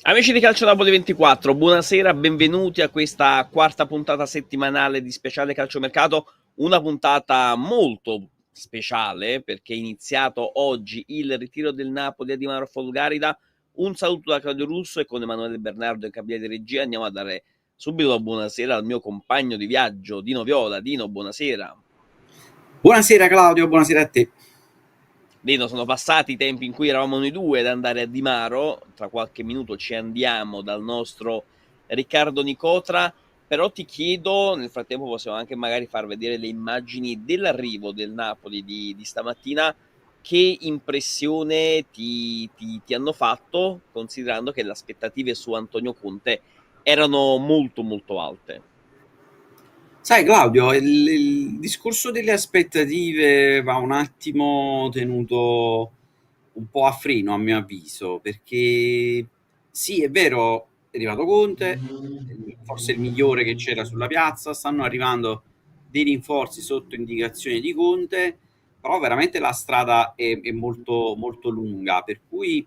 Amici di Calcio Napoli 24, buonasera, benvenuti a questa quarta puntata settimanale di Speciale Calciomercato, una puntata molto speciale perché è iniziato oggi il ritiro del Napoli a Di Mauro Folgarida. Un saluto da Claudio Russo e con Emanuele Bernardo in cabina di regia andiamo a dare subito la buonasera al mio compagno di viaggio Dino Viola. Dino, buonasera. Buonasera Claudio, buonasera a te. Dino, sono passati i tempi in cui eravamo noi due ad andare a Di Maro, tra qualche minuto ci andiamo dal nostro Riccardo Nicotra, però ti chiedo, nel frattempo possiamo anche magari far vedere le immagini dell'arrivo del Napoli di stamattina, che impressione ti hanno fatto, considerando che le aspettative su Antonio Conte erano molto molto alte? Sai Claudio, il discorso delle aspettative va un attimo tenuto un po' a freno a mio avviso, perché sì, è vero, è arrivato Conte, forse il migliore che c'era sulla piazza, stanno arrivando dei rinforzi sotto indicazione di Conte, però veramente la strada è molto, molto lunga, per cui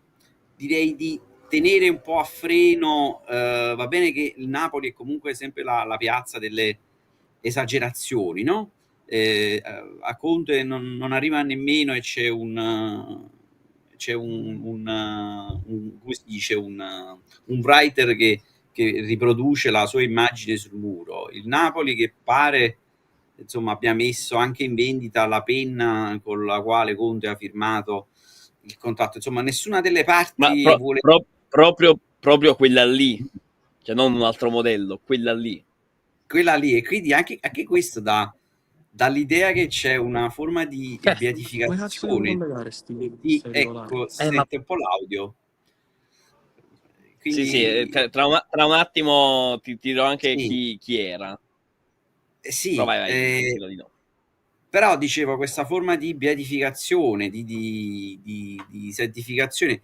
direi di tenere un po' a freno. Va bene che il Napoli è comunque sempre la piazza delle esagerazioni, no? A Conte non arriva nemmeno e c'è come si dice, un writer che riproduce la sua immagine sul muro. Il Napoli che pare, insomma, abbia messo anche in vendita la penna con la quale Conte ha firmato il contratto. Insomma, nessuna delle Ma parti vuole... proprio quella lì, cioè non un altro modello, quella lì. Quella lì, e quindi anche questo dall'idea che c'è una forma di beatificazione. Ecco, si sente un po' l'audio. Sì, sì, Quindi tra un attimo ti dirò anche sì, chi era. Però sì, vai, continua di no. però dicevo, questa forma di beatificazione, di santificazione,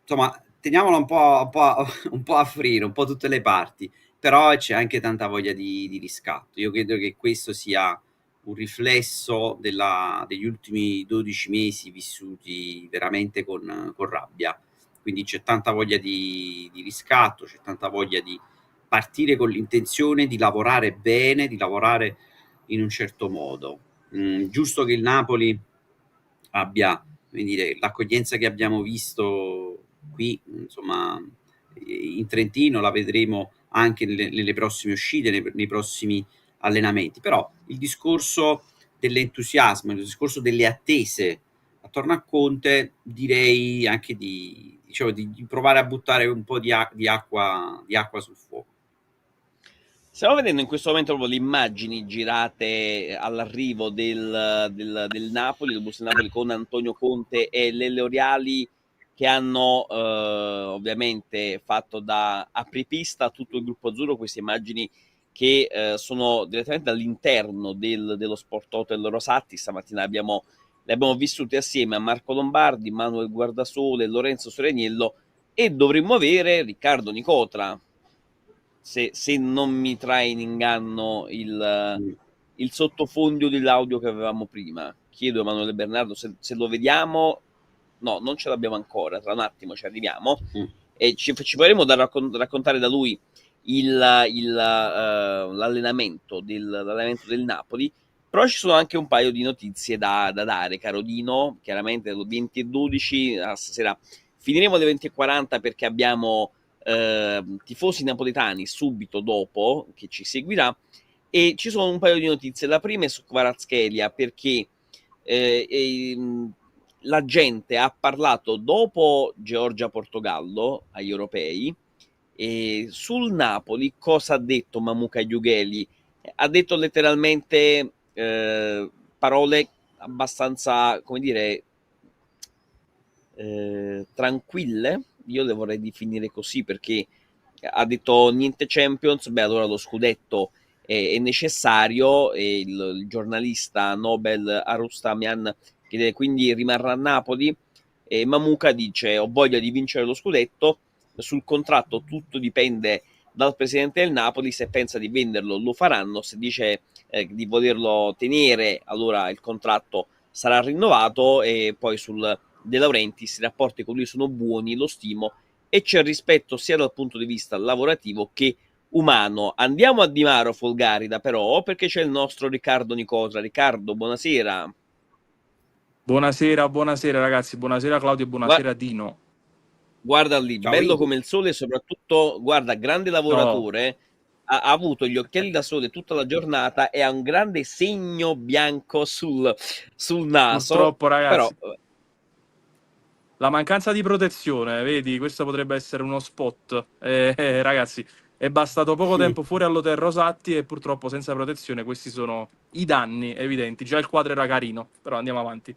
insomma, teniamola un po' a freno, un po' tutte le parti, però c'è anche tanta voglia di riscatto. Io credo che questo sia un riflesso degli ultimi 12 mesi vissuti veramente con rabbia. Quindi c'è tanta voglia di riscatto, c'è tanta voglia di partire con l'intenzione di lavorare bene, di lavorare in un certo modo. Giusto che il Napoli abbia, come dire, l'accoglienza che abbiamo visto qui, insomma, in Trentino, la vedremo anche nelle prossime uscite, nei prossimi allenamenti. Però il discorso dell'entusiasmo, il discorso delle attese attorno a Conte, direi anche diciamo, di provare a buttare un po' di acqua sul fuoco. Stiamo vedendo in questo momento proprio le immagini girate all'arrivo del Napoli, del bus del Napoli con Antonio Conte e Lele Oriali, che hanno ovviamente fatto da apripista a tutto il gruppo azzurro. Queste immagini che sono direttamente all'interno dello Sport Hotel Rosatti. Stamattina le abbiamo vissute assieme a Marco Lombardi, Manuel Guardasole, Lorenzo Soreniello, e dovremmo avere Riccardo Nicotra, se non mi trae in inganno il sottofondo dell'audio che avevamo prima. Chiedo a Emanuele Bernardo se lo vediamo. No, non ce l'abbiamo ancora, tra un attimo ci arriviamo. Mm. E ci faremo raccontare da lui l'allenamento del Napoli. Però ci sono anche un paio di notizie da dare, caro Dino. Chiaramente alle 20:12 stasera finiremo alle 20:40 perché abbiamo tifosi napoletani subito dopo che ci seguirà, e ci sono un paio di notizie. La prima è su Kvaratskhelia, perché la gente ha parlato dopo Georgia-Portogallo agli europei, e sul Napoli cosa ha detto Mamuka Yugheli? Ha detto letteralmente parole abbastanza, come dire, tranquille. Io le vorrei definire così, perché ha detto niente Champions, beh allora lo scudetto è necessario, e il giornalista Nobel Arustamian chiede quindi rimarrà a Napoli, e Mamuka dice ho voglia di vincere lo scudetto, sul contratto tutto dipende dal presidente del Napoli. Se pensa di venderlo lo faranno, se dice di volerlo tenere allora il contratto sarà rinnovato, e poi sul De Laurentiis i rapporti con lui sono buoni, lo stimo e c'è rispetto sia dal punto di vista lavorativo che umano. Andiamo a Di Maro Folgarida però, perché c'è il nostro Riccardo Nicosa. Riccardo, buonasera. Buonasera, buonasera ragazzi, buonasera Claudio e buonasera Dino. Guarda lì, Ciao, bello Ricky. come il sole, soprattutto, guarda, grande lavoratore, ha avuto gli occhiali da sole tutta la giornata e ha un grande segno bianco sul naso. Purtroppo ragazzi, però la mancanza di protezione, vedi, questo potrebbe essere uno spot. Ragazzi, è bastato poco tempo fuori all'Hotel Rosatti e purtroppo senza protezione questi sono i danni evidenti. Già il quadro era carino, però andiamo avanti.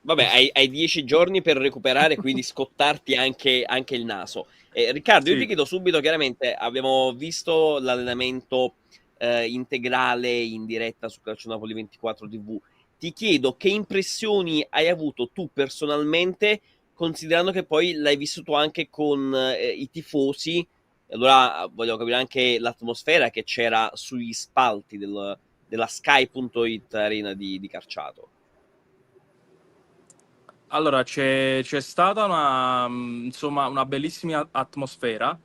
vabbè, hai 10 giorni per recuperare, quindi scottarti anche il naso. Riccardo, io Sì. ti chiedo subito, chiaramente, abbiamo visto l'allenamento integrale in diretta su Calcio Napoli 24 TV. Ti chiedo che impressioni hai avuto tu personalmente, considerando che poi l'hai vissuto anche con i tifosi. Allora voglio capire anche l'atmosfera che c'era sugli spalti della Sky.it Arena di Carciato. Allora, c'è stata insomma, una bellissima atmosfera.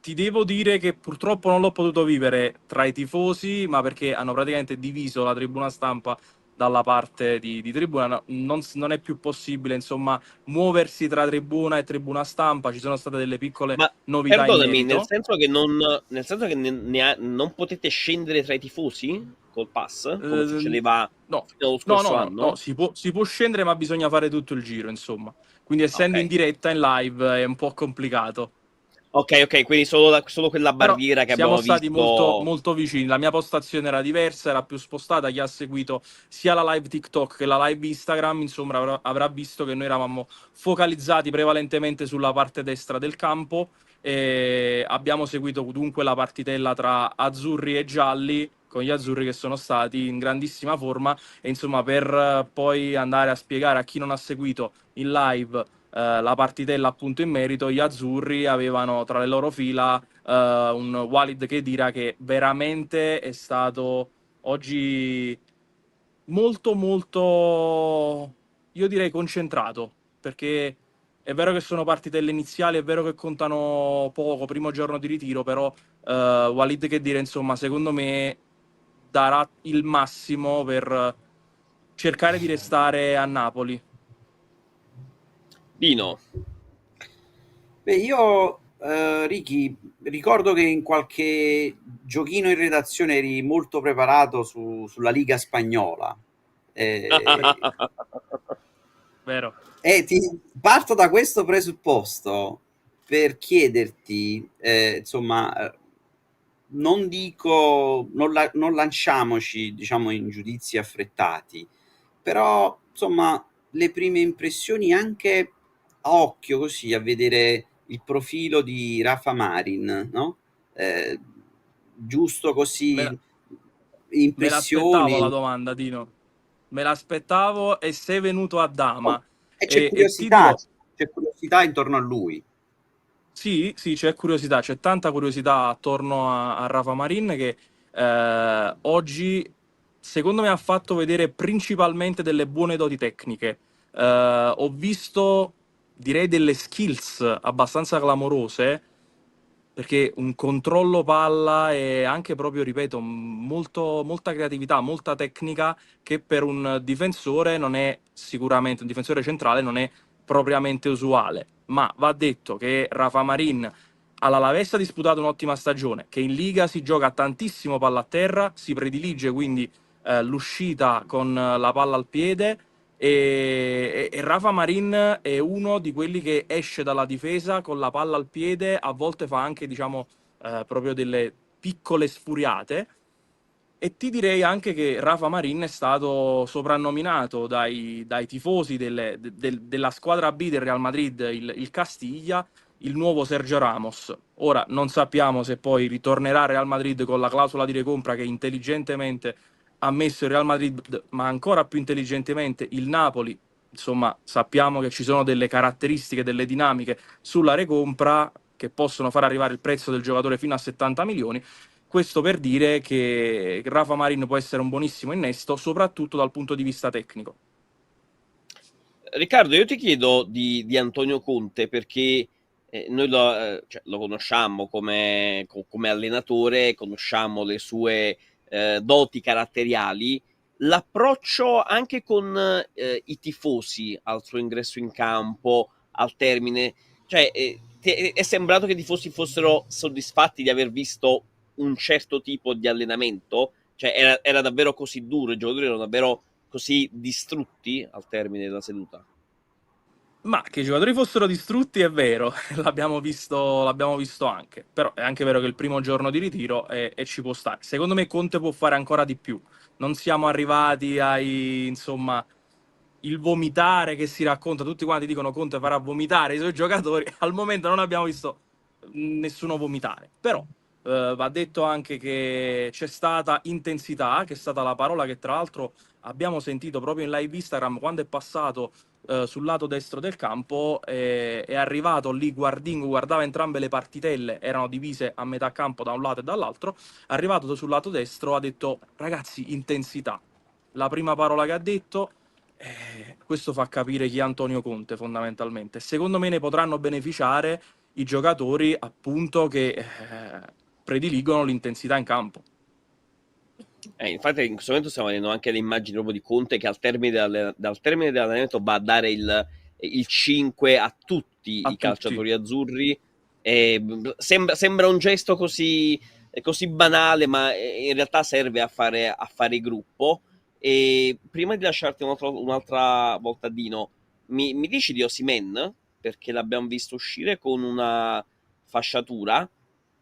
Ti devo dire che purtroppo non l'ho potuto vivere tra i tifosi, ma perché hanno praticamente diviso la tribuna stampa dalla parte di tribuna. No, non è più possibile, insomma, muoversi tra tribuna e tribuna stampa. Ci sono state delle piccole Ma novità in perdonami, merito. nel senso che non potete scendere tra i tifosi col pass, come succedeva No, fino allo scorso no, anno? si può scendere, ma bisogna fare tutto il giro, insomma. Quindi, essendo in Ok, diretta, in live, è un po' complicato. ok, quindi solo quella Però barriera che siamo abbiamo stati molto, visto. molto vicini. La mia postazione era diversa, era più spostata. Chi ha seguito sia la live TikTok che la live Instagram, insomma, avrà visto che noi eravamo focalizzati prevalentemente sulla parte destra del campo e abbiamo seguito dunque la partitella tra azzurri e gialli, con gli azzurri che sono stati in grandissima forma e insomma per poi andare a spiegare a chi non ha seguito in live la partitella appunto in merito, gli azzurri avevano tra le loro fila un Walid Khedira che veramente è stato oggi molto molto, io direi, concentrato, perché è vero che sono partitelle iniziali, è vero che contano poco, primo giorno di ritiro, però Walid Khedira insomma secondo me darà il massimo per cercare di restare a Napoli. Dino, Beh, io, Ricky, ricordo che in qualche giochino in redazione eri molto preparato sulla Liga spagnola. Eh, Vero? Parto da questo presupposto per chiederti, insomma, non dico, non lanciamoci, diciamo, in giudizi affrettati, però, insomma, le prime impressioni anche a occhio così, a vedere il profilo di Rafa Marin, no? Eh, giusto Me così, la- Me l'aspettavo la impressioni. domanda, Dino. Me l'aspettavo e sei venuto a Oh, dama. e E ti dirò, c'è curiosità intorno a lui. sì, sì, c'è curiosità, c'è tanta curiosità attorno a Rafa Marin che oggi, secondo me, ha fatto vedere principalmente delle buone doti tecniche. Ho visto, direi, delle skills abbastanza clamorose perché un controllo palla e anche proprio, ripeto, molta creatività, molta tecnica che per un difensore non è sicuramente, un difensore centrale non è propriamente usuale. Ma va detto che Rafa Marin all'Alavés ha disputato un'ottima stagione, che in Liga si gioca tantissimo palla a terra, si predilige quindi l'uscita con la palla al piede e Rafa Marin è uno di quelli che esce dalla difesa con la palla al piede, a volte fa anche, diciamo, proprio delle piccole sfuriate. E ti direi anche che Rafa Marin è stato soprannominato dai tifosi della squadra B del Real Madrid, il Castiglia, il nuovo Sergio Ramos. Ora non sappiamo se poi ritornerà al Real Madrid con la clausola di recompra che intelligentemente ha messo il Real Madrid, ma ancora più intelligentemente il Napoli insomma, sappiamo che ci sono delle caratteristiche, delle dinamiche sulla recompra che possono far arrivare il prezzo del giocatore fino a 70 milioni. Questo per dire che Rafa Marin può essere un buonissimo innesto, soprattutto dal punto di vista tecnico. Riccardo, io ti chiedo di Antonio Conte perché noi lo conosciamo come allenatore, conosciamo le sue doti caratteriali, l'approccio anche con i tifosi al suo ingresso in campo, al termine, cioè è sembrato che i tifosi fossero soddisfatti di aver visto un certo tipo di allenamento? Cioè era davvero così duro, i giocatori erano davvero così distrutti al termine della seduta? Ma che i giocatori fossero distrutti è vero, l'abbiamo visto anche, però è anche vero che il primo giorno di ritiro e ci può stare. Secondo me Conte può fare ancora di più. Non siamo arrivati insomma, il vomitare che si racconta, tutti quanti dicono Conte farà vomitare i suoi giocatori, al momento non abbiamo visto nessuno vomitare, però va detto anche che c'è stata intensità, che è stata la parola che tra l'altro abbiamo sentito proprio in live Instagram quando è passato sul lato destro del campo, è arrivato lì Guardingo, guardava entrambe le partitelle, erano divise a metà campo da un lato e dall'altro, è arrivato sul lato destro, ha detto ragazzi intensità, la prima parola che ha detto. Questo fa capire chi è Antonio Conte fondamentalmente. Secondo me ne potranno beneficiare i giocatori appunto che prediligono l'intensità in campo. Infatti in questo momento stiamo vedendo anche le immagini proprio di Conte che dal termine dell'allenamento va a dare il 5 a tutti A i tutti. calciatori azzurri. Sembra un gesto così banale, ma in realtà serve a fare gruppo. E prima di lasciarti un'altra volta, Dino, mi dici di Osimhen? Perché l'abbiamo visto uscire con una fasciatura,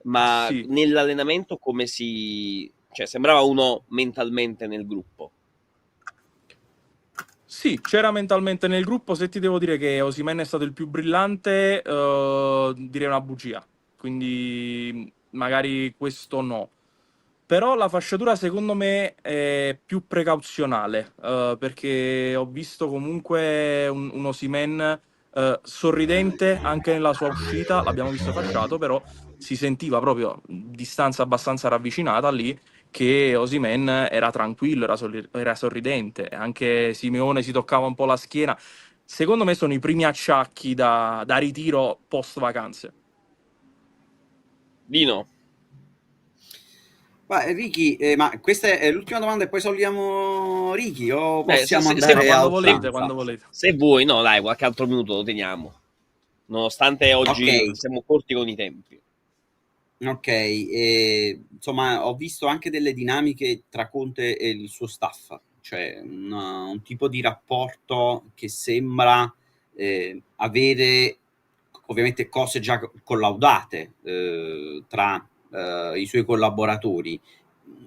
ma Sì, nell'allenamento come cioè, sembrava uno mentalmente nel gruppo. sì, c'era mentalmente nel gruppo. Se ti devo dire che Osimhen è stato il più brillante, direi una bugia. Quindi magari questo no. Però la fasciatura secondo me è più precauzionale, perché ho visto comunque un Osimhen sorridente anche nella sua uscita, l'abbiamo visto fasciato, però si sentiva proprio distanza abbastanza ravvicinata lì che Osimhen era tranquillo, era sorridente, anche Simeone si toccava un po' la schiena. Secondo me sono i primi acciacchi da ritiro post vacanze. Dino, Ma Ricky, ma questa è l'ultima domanda e poi solviamo Ricky o beh, possiamo Ma andare a quando volete, oltranza? quando volete. se vuoi, no, dai, qualche altro minuto lo teniamo. Nonostante Ok, oggi siamo corti con i tempi. ok. Insomma, ho visto anche delle dinamiche tra Conte e il suo staff, cioè un tipo di rapporto che sembra avere ovviamente cose già collaudate tra i suoi collaboratori.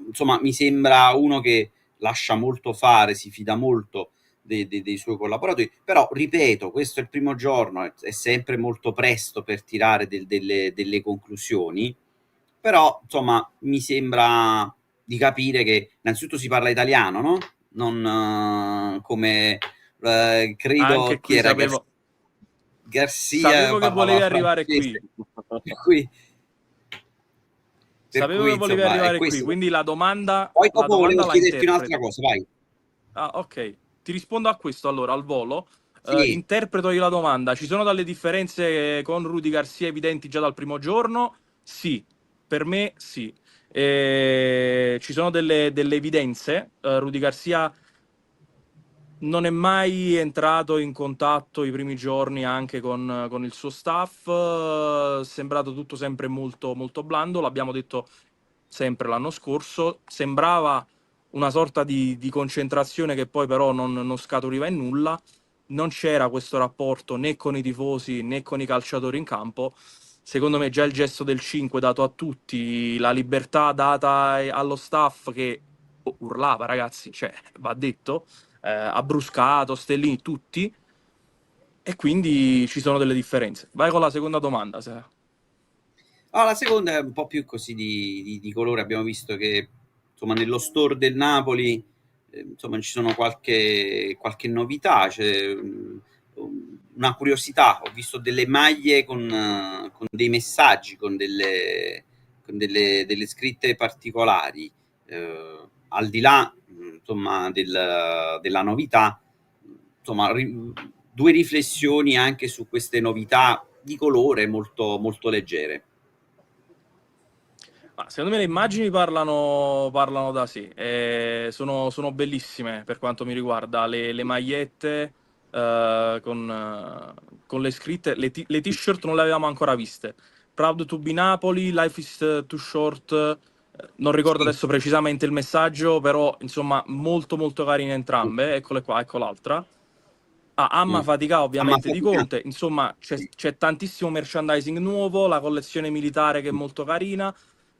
Insomma, mi sembra uno che lascia molto fare, si fida molto dei suoi collaboratori, però ripeto, questo è il primo giorno, è sempre molto presto per tirare delle conclusioni, però insomma mi sembra di capire che innanzitutto si parla italiano, no? Non come credo Anche chi qui era Garcia sapevo che parlava volevi arrivare qui. francese, per cui, per Sapevo che cui volevi insomma è arrivare qui, questo. quindi la domanda, Poi la dopo volevo domanda la chiederti un'altra interpreto. cosa, vai. Ah, ok. Ti rispondo a questo allora, al volo. Sì. Interpreto io la domanda. Ci sono delle differenze con Rudy Garcia evidenti già dal primo giorno? Sì, per me sì. Ci sono delle evidenze. Rudy Garcia non è mai entrato in contatto i primi giorni anche con il suo staff, è sembrato tutto sempre molto, molto blando, l'abbiamo detto sempre l'anno scorso, sembrava una sorta di concentrazione che poi però non scaturiva in nulla, non c'era questo rapporto né con i tifosi né con i calciatori in campo. Secondo me già il gesto del 5 dato a tutti, la libertà data allo staff che urlava, ragazzi, cioè va detto, Abbruscato, Stellini, tutti, e quindi ci sono delle differenze. Vai con la seconda domanda. La seconda è un po' più così di colore. Abbiamo visto che insomma nello store del Napoli insomma ci sono qualche novità, c'è una curiosità. Ho visto delle maglie con dei messaggi, con delle scritte particolari, al di là insomma della novità, insomma due riflessioni anche su queste novità di colore molto, molto leggere. Secondo me le immagini parlano da sé, sono bellissime per quanto mi riguarda, le magliette con le scritte, le t-shirt non le avevamo ancora viste. Proud to be Napoli, Life is too short, non ricordo Sì. adesso precisamente il messaggio, però insomma molto molto carine entrambe, eccole qua, ecco l'altra. Amma Fatica ovviamente Amma di Fatica. Conte, insomma c'è tantissimo merchandising nuovo, la collezione militare che è molto carina,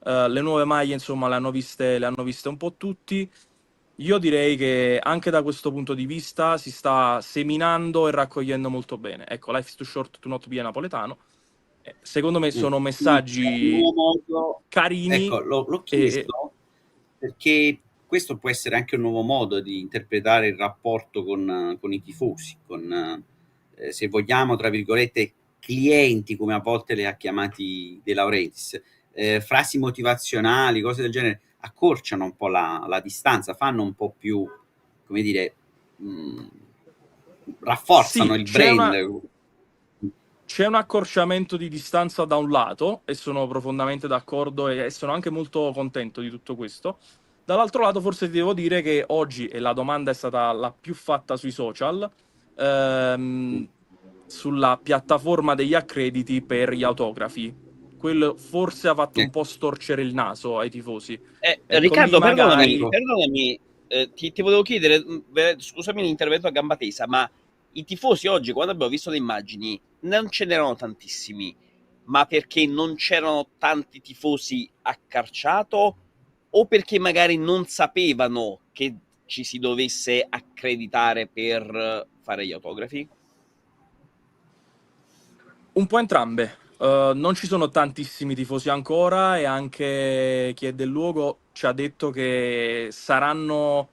le nuove maglie insomma le hanno viste un po' tutti. Io direi che anche da questo punto di vista si sta seminando e raccogliendo molto bene. Ecco, Life is too short to not be a napoletano. Secondo me sono messaggi carini. Ecco, l'ho chiesto perché questo può essere anche un nuovo modo di interpretare il rapporto con i tifosi, con, se vogliamo, tra virgolette, clienti, come a volte le ha chiamati De Laurentiis. Frasi motivazionali, cose del genere, accorciano un po' la distanza, fanno un po' più, come dire, rafforzano Sì, il brand. c'è un accorciamento di distanza da un lato, e sono profondamente d'accordo e sono anche molto contento di tutto questo. Dall'altro lato forse ti devo dire che oggi, e la domanda è stata la più fatta sui social, sulla piattaforma degli accrediti per gli autografi. Quello forse ha fatto un po' storcere il naso ai tifosi. Ecco, Riccardo, lì magari... perdonami, ti volevo chiedere, scusami l'intervento a gamba tesa, ma i tifosi oggi, quando abbiamo visto le immagini, non ce n'erano tantissimi, ma perché non c'erano tanti tifosi a Carciato o perché magari non sapevano che ci si dovesse accreditare per fare gli autografi? Un po' entrambe. Non ci sono tantissimi tifosi ancora e anche chi è del luogo ci ha detto che saranno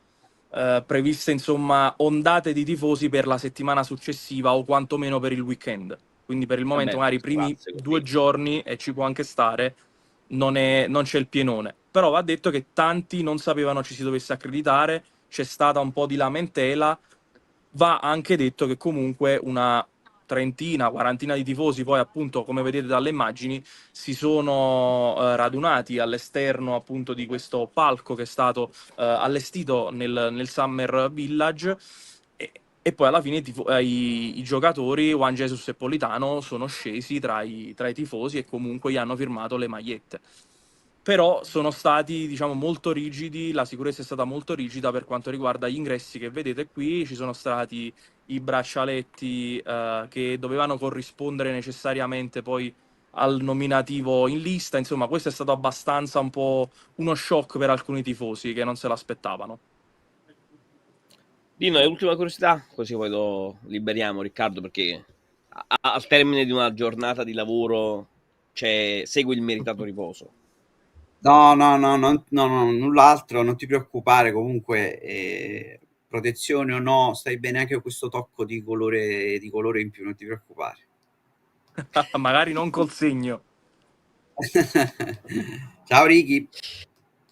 previste insomma ondate di tifosi per la settimana successiva o quantomeno per il weekend. Quindi per il momento Vabbè, magari i primi classico, 2 giorni, e ci può anche stare, non c'è il pienone. Però va detto che tanti non sapevano ci si dovesse accreditare, c'è stata un po' di lamentela. Va anche detto che comunque una trentina, quarantina di tifosi, poi appunto, come vedete dalle immagini, si sono radunati all'esterno appunto di questo palco che è stato allestito nel Summer Village, e poi alla fine i giocatori, Juan Jesus e Politano, sono scesi tra i tifosi e comunque gli hanno firmato le magliette. Però sono stati, diciamo, molto rigidi, la sicurezza è stata molto rigida per quanto riguarda gli ingressi che vedete qui, ci sono stati i braccialetti che dovevano corrispondere necessariamente poi al nominativo in lista, insomma questo è stato abbastanza un po' uno shock per alcuni tifosi che non se l'aspettavano. Dino, e ultima curiosità, così poi lo liberiamo, Riccardo, perché al termine di una giornata di lavoro segue il meritato riposo. No, null'altro, non ti preoccupare, comunque protezione o no, stai bene anche con questo tocco di colore in più, non ti preoccupare. Magari non col segno. Ciao Ricky.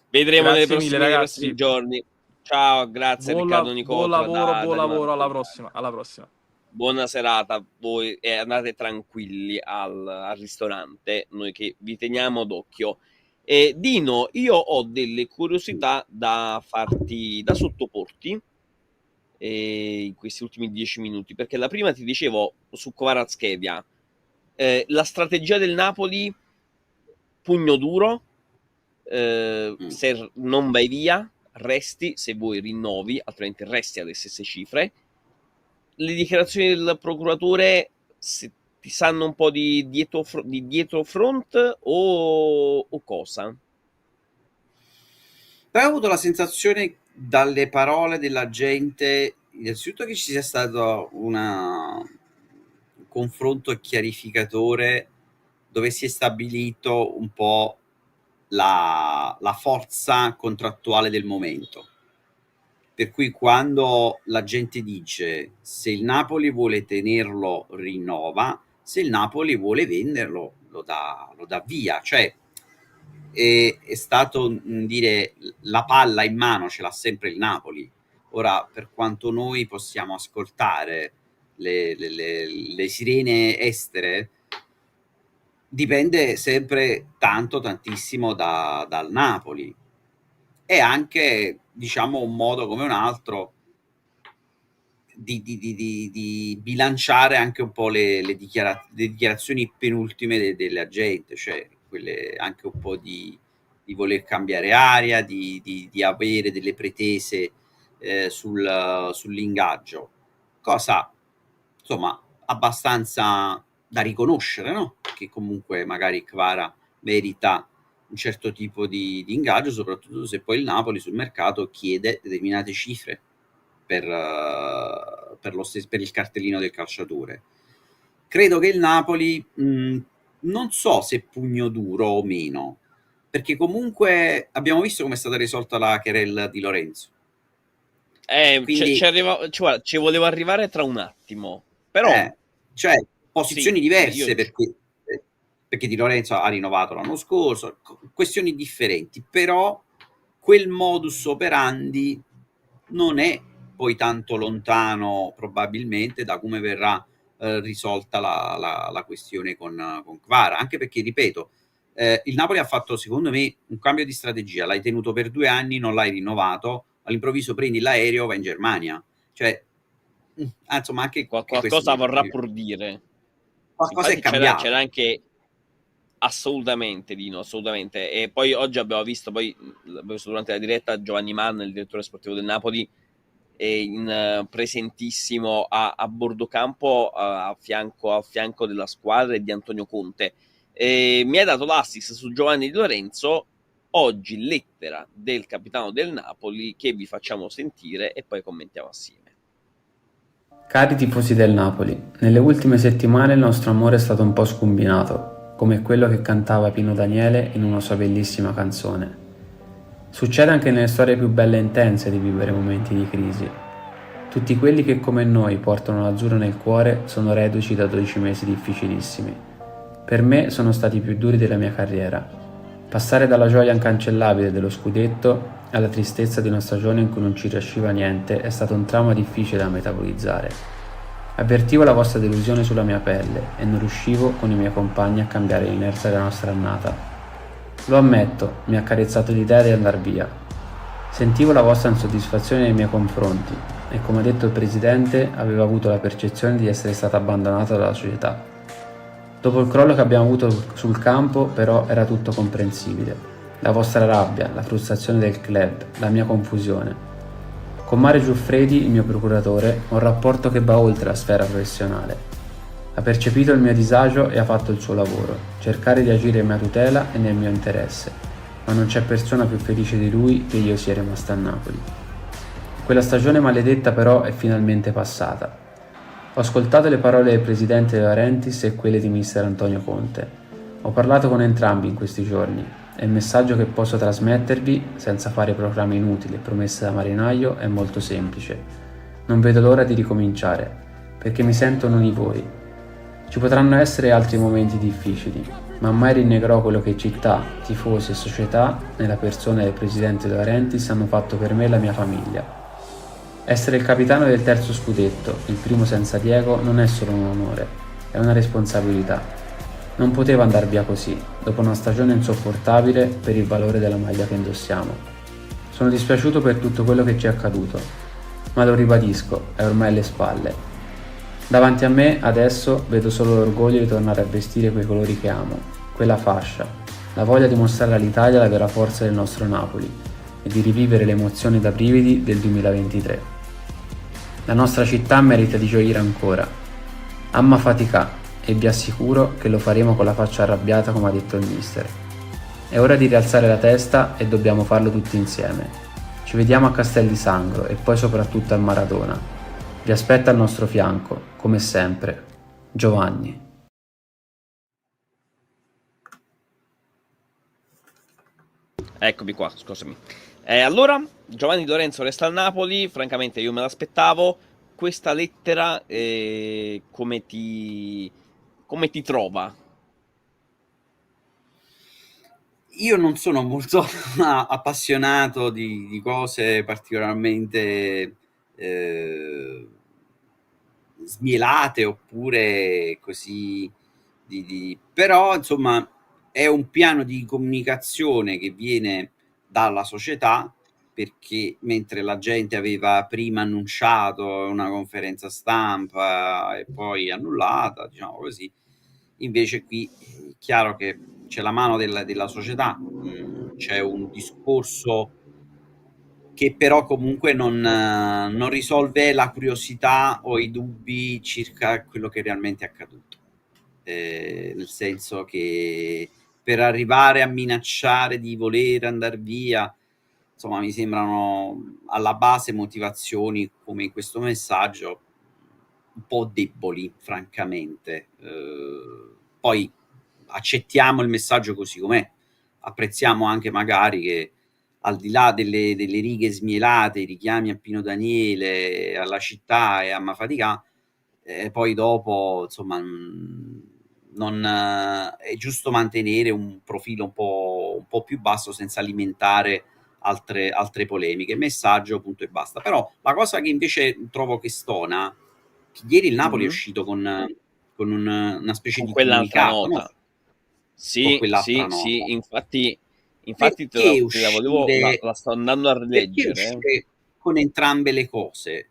Vedremo nei Grazie mille prossimi ragazzi. giorni. Ciao, grazie Riccardo Buon Nicotra lavoro, da buon lavoro, alla Rimantone. prossima, alla prossima. Buona serata a voi e andate tranquilli al ristorante, noi che vi teniamo d'occhio. Dino, io ho delle curiosità da farti, da sottoporti in questi ultimi 10 minuti, perché la prima ti dicevo su Kvaratskhelia, la strategia del Napoli, pugno duro, se non vai via, resti, se vuoi rinnovi, altrimenti resti alle stesse cifre. Le dichiarazioni del procuratore ti sanno un po' di dietrofront o cosa? Poi ho avuto la sensazione dalle parole della gente, innanzitutto che ci sia stato un confronto chiarificatore dove si è stabilito un po' la forza contrattuale del momento. Per cui quando la gente dice se il Napoli vuole tenerlo rinnova, se il Napoli vuole venderlo lo dà via. Cioè è stato dire la palla in mano ce l'ha sempre il Napoli. Ora, per quanto noi possiamo ascoltare le sirene estere, dipende sempre tantissimo dal Napoli. È anche, diciamo, un modo come un altro di bilanciare anche un po' le dichiarazioni penultime della gente, cioè quelle anche un po' di voler cambiare aria, di avere delle pretese sull'ingaggio, cosa insomma abbastanza da riconoscere, no? Che comunque magari Kvara merita un certo tipo di ingaggio, soprattutto se poi il Napoli sul mercato chiede determinate cifre per il cartellino del calciatore. Credo che il Napoli, non so se pugno duro o meno, perché comunque abbiamo visto come è stata risolta la querela di Lorenzo. Quindi, ci volevo arrivare tra un attimo, però cioè posizioni sì, diverse, perché Di Lorenzo ha rinnovato l'anno scorso, questioni differenti, però quel modus operandi non è poi tanto lontano probabilmente da come verrà risolta la questione con Kvara, anche perché, ripeto, il Napoli ha fatto secondo me un cambio di strategia, l'hai tenuto per 2 anni, non l'hai rinnovato, all'improvviso prendi l'aereo, vai in Germania, cioè insomma anche qualcosa vorrà pur dire. Qualcosa Infatti è cambiato. c'era anche assolutamente, Dino, assolutamente. E poi oggi abbiamo visto durante la diretta Giovanni Mann, il direttore sportivo del Napoli, presentissimo a bordo campo a fianco della squadra e di Antonio Conte. Mi ha dato l'assist su Giovanni Di Lorenzo. Oggi lettera del capitano del Napoli che vi facciamo sentire e poi commentiamo assieme. Cari tifosi del Napoli, nelle ultime settimane il nostro amore è stato un po' scombinato, come quello che cantava Pino Daniele in una sua bellissima canzone. Succede anche nelle storie più belle e intense di vivere momenti di crisi. Tutti quelli che come noi portano l'azzurro nel cuore sono reduci da 12 mesi difficilissimi. Per me sono stati i più duri della mia carriera. Passare dalla gioia incancellabile dello scudetto alla tristezza di una stagione in cui non ci riusciva niente è stato un trauma difficile da metabolizzare. Avvertivo la vostra delusione sulla mia pelle e non riuscivo con i miei compagni a cambiare l'inerzia della nostra annata. Lo ammetto, mi ha accarezzato l'idea di andar via. Sentivo la vostra insoddisfazione nei miei confronti e, come ha detto il presidente, avevo avuto la percezione di essere stato abbandonato dalla società. Dopo il crollo che abbiamo avuto sul campo, però, era tutto comprensibile. La vostra rabbia, la frustrazione del club, la mia confusione. Con Mario Giuffredi, il mio procuratore, ho un rapporto che va oltre la sfera professionale. Ha percepito il mio disagio e ha fatto il suo lavoro, cercare di agire in mia tutela e nel mio interesse, ma non c'è persona più felice di lui che io sia rimasto a Napoli. Quella stagione maledetta però è finalmente passata. Ho ascoltato le parole del presidente De Laurentiis e quelle di mister Antonio Conte. Ho parlato con entrambi in questi giorni e il messaggio che posso trasmettervi, senza fare proclami inutili e promesse da marinaio, è molto semplice. Non vedo l'ora di ricominciare, perché mi sento uno di voi. Ci potranno essere altri momenti difficili, ma mai rinnegherò quello che città, tifosi e società, nella persona del presidente De Laurentiis, hanno fatto per me e la mia famiglia. Essere il capitano del terzo scudetto, il primo senza Diego, non è solo un onore, è una responsabilità. Non poteva andar via così, dopo una stagione insopportabile per il valore della maglia che indossiamo. Sono dispiaciuto per tutto quello che ci è accaduto, ma lo ribadisco, è ormai alle spalle. Davanti a me, adesso, vedo solo l'orgoglio di tornare a vestire quei colori che amo, quella fascia, la voglia di mostrare all'Italia la vera forza del nostro Napoli e di rivivere le emozioni da brividi del 2023. La nostra città merita di gioire ancora. Amma faticà e vi assicuro che lo faremo con la faccia arrabbiata come ha detto il mister. È ora di rialzare la testa e dobbiamo farlo tutti insieme. Ci vediamo a Castel di Sangro e poi soprattutto al Maradona. Vi aspetto al nostro fianco, come sempre. Giovanni. Eccomi qua, scusami. Allora, Giovanni Di Lorenzo resta al Napoli, francamente io me l'aspettavo. Questa lettera come ti trova? Io non sono molto appassionato di cose particolarmente smielate oppure così però insomma è un piano di comunicazione che viene dalla società, perché mentre la gente aveva prima annunciato una conferenza stampa e poi annullata, diciamo così, invece qui è chiaro che c'è la mano della società, c'è un discorso che però comunque non risolve la curiosità o i dubbi circa quello che realmente è accaduto. Nel senso che per arrivare a minacciare di voler andare via, insomma, mi sembrano alla base motivazioni come in questo messaggio un po' deboli, francamente. Poi accettiamo il messaggio così com'è, apprezziamo anche magari che al di là delle righe smielate, i richiami a Pino Daniele, alla città e a Mafaticà, poi dopo, insomma, non, è giusto mantenere un profilo un po' più basso senza alimentare altre polemiche. Messaggio, punto e basta. Però la cosa che invece trovo che stona, che ieri il Napoli è uscito con una specie Con di quell'altra comunicato, no? nota. Con Sì, quell'altra sì, nota. sì, infatti Perché te la volevo, uscire, la sto andando a perché rileggere. uscire con entrambe le cose?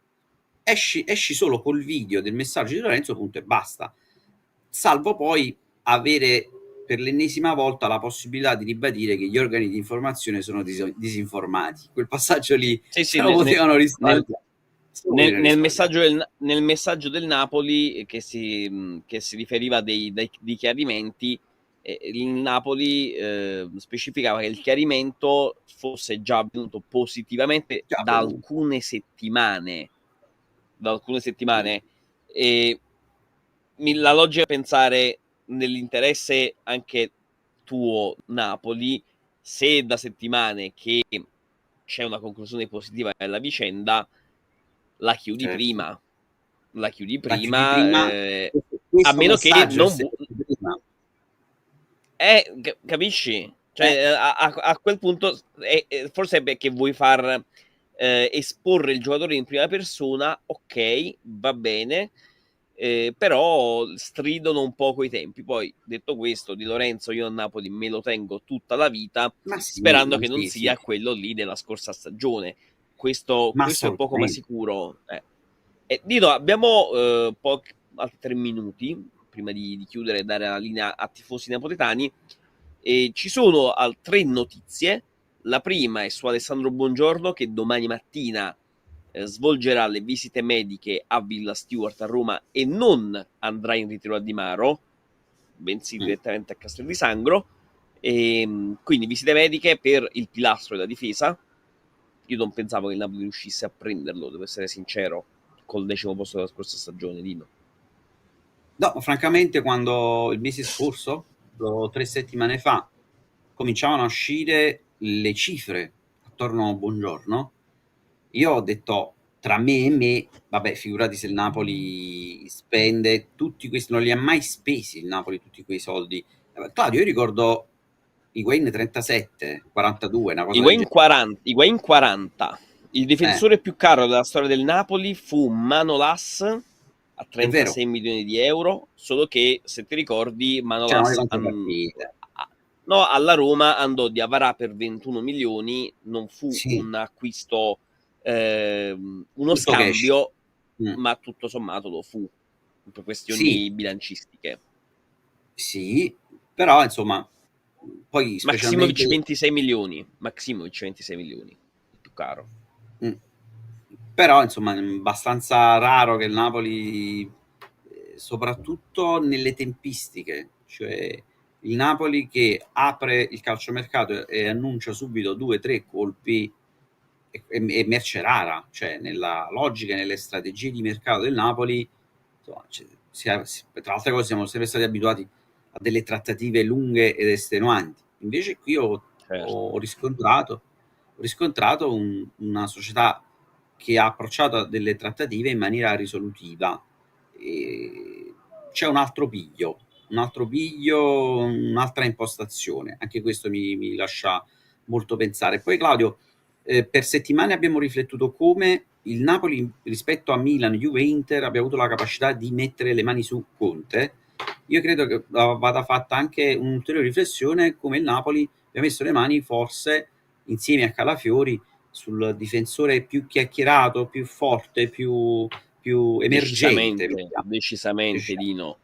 Esci solo col video del messaggio di Lorenzo, punto e basta. Salvo poi avere per l'ennesima volta la possibilità di ribadire che gli organi di informazione sono disinformati. Quel passaggio lì Sì, se sì, lo potevano nel, risparmiare. Se lo potevano risparmiare. nel messaggio del Napoli che si riferiva dei chiarimenti, il Napoli specificava che il chiarimento fosse già avvenuto positivamente Già avvenuto. da alcune settimane, e la logica è pensare nell'interesse anche tuo Napoli, se da settimane che c'è una conclusione positiva della vicenda, la chiudi Certo. prima. La chiudi La chiudi prima, prima, a questo meno che messaggio è non servito prima. capisci? Cioè, Eh, a quel punto forse è perché vuoi far esporre il giocatore in prima persona, ok, va bene, però stridono un po' coi tempi. Poi, detto questo, Di Lorenzo io a Napoli me lo tengo tutta la vita, ma sì, sperando che non sì, sì, sia quello lì della scorsa stagione. Questo ma è poco ma assolutamente. sicuro. Dito, abbiamo altri 3 minuti prima di chiudere e dare la linea a tifosi napoletani. Ci sono 3 notizie. La prima è su Alessandro Buongiorno, che domani mattina svolgerà le visite mediche a Villa Stewart a Roma e non andrà in ritiro a Di Maro, bensì direttamente a Castel di Sangro. Quindi visite mediche per il pilastro della difesa. Io non pensavo che il Napoli riuscisse a prenderlo, devo essere sincero, col 10° posto della scorsa stagione, Dino. No, francamente, quando il mese scorso, 3 settimane fa, cominciavano a uscire le cifre attorno a Buongiorno, io ho detto tra me e me, vabbè, figurati se il Napoli spende tutti questi, non li ha mai spesi il Napoli tutti quei soldi. Claudio, io ricordo Higuain 37, 42, una cosa del Higuain genere. 40, Higuain 40. Il Eh, difensore più caro della storia del Napoli fu Manolas a è vero, 36 milioni di euro, solo che, se ti ricordi, c'erano le Manolas contropartite. no, alla Roma andò di Avarà per 21 milioni, non fu Sì, un acquisto, uno tutto cash. scambio, Mm. ma tutto sommato lo fu, per Sì, questioni bilancistiche. sì, però insomma, poi Maximovic specialmente 26 milioni, Maximovic 26 milioni, il più caro. mh, però insomma è abbastanza raro che il Napoli, soprattutto nelle tempistiche, cioè il Napoli che apre il calciomercato e annuncia subito 2, 3 colpi è merce rara, cioè nella logica e nelle strategie di mercato del Napoli, insomma, tra altre cose siamo sempre stati abituati a delle trattative lunghe ed estenuanti. Invece qui ho Certo. riscontrato ho riscontrato una società che ha approcciato a delle trattative in maniera risolutiva. E c'è un altro piglio, un'altra impostazione. Anche questo mi lascia molto pensare. Poi Claudio, per settimane abbiamo riflettuto come il Napoli rispetto a Milan, Juve, Inter abbia avuto la capacità di mettere le mani su Conte. Io credo che vada fatta anche un'ulteriore riflessione come il Napoli abbia messo le mani forse insieme a Calafiori sul difensore più chiacchierato, più forte, più emergente. Decisamente Diciamo. Dino, E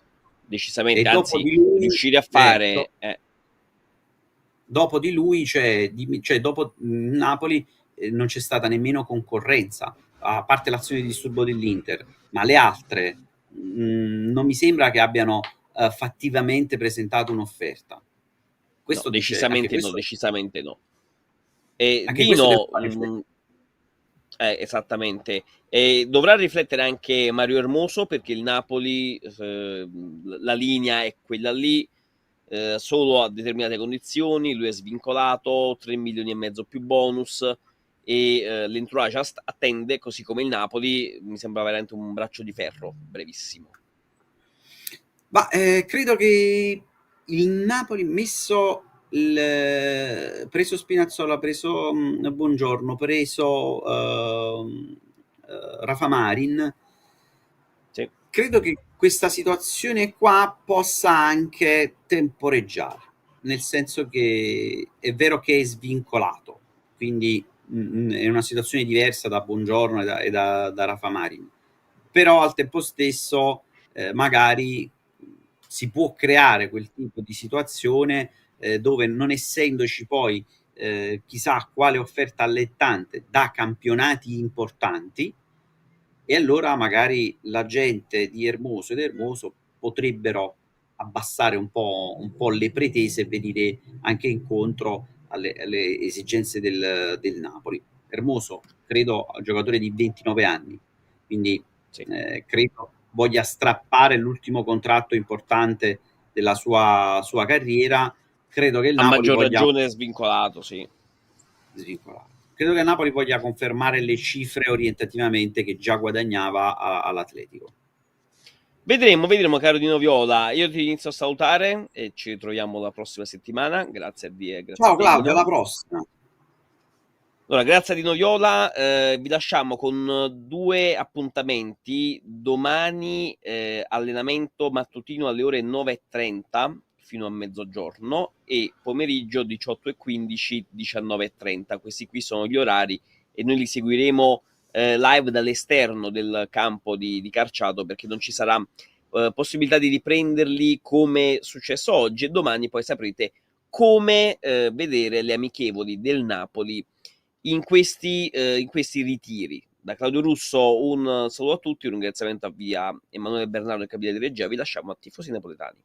decisamente, dopo anzi di lui, riuscire a fare dopo di lui, cioè dopo Napoli, non c'è stata nemmeno concorrenza, a parte l'azione di disturbo dell'Inter, ma le altre non mi sembra che abbiano fattivamente presentato un'offerta. no, Questo dice, decisamente no. E anche questo deve Dino, far riflettere. esattamente, e dovrà riflettere anche Mario Hermoso, perché il Napoli, la linea è quella lì, solo a determinate condizioni, lui è svincolato, 3 milioni e mezzo più bonus, e l'entourage attende, così come il Napoli. Mi sembra veramente un braccio di ferro brevissimo. Ma credo che il Napoli messo preso Spinazzola, preso Buongiorno, preso Rafa Marin, Sì. credo che questa situazione qua possa anche temporeggiare, nel senso che è vero che è svincolato, quindi è una situazione diversa da Buongiorno e da Rafa Marin, però al tempo stesso magari si può creare quel tipo di situazione dove, non essendoci poi chissà quale offerta allettante da campionati importanti, e allora magari la gente di Hermoso ed Hermoso potrebbero abbassare un po' le pretese e venire anche incontro alle esigenze del Napoli. Hermoso, credo, è un giocatore di 29 anni, quindi Sì. credo voglia strappare l'ultimo contratto importante della sua carriera. Credo che il A Napoli maggior voglia ragione svincolato, sì. svincolato. Credo che il Napoli voglia confermare le cifre orientativamente che già guadagnava all'Atletico. Vedremo, caro Dino Viola. Io ti inizio a salutare e ci ritroviamo la prossima settimana. Grazie a te, grazie a Ciao te, Claudio, Dino. alla prossima. Allora, grazie a Dino Viola, vi lasciamo con 2 appuntamenti. Domani allenamento mattutino alle ore 9:30 fino a mezzogiorno, e pomeriggio 18:15, 19:30. Questi qui sono gli orari e noi li seguiremo live dall'esterno del campo di Carciato, perché non ci sarà possibilità di riprenderli come è successo oggi, e domani poi saprete come vedere le amichevoli del Napoli in questi ritiri. Da Claudio Russo un saluto a tutti, un ringraziamento a via Emanuele Bernardo e cabina di regia. Vi lasciamo a tifosi napoletani.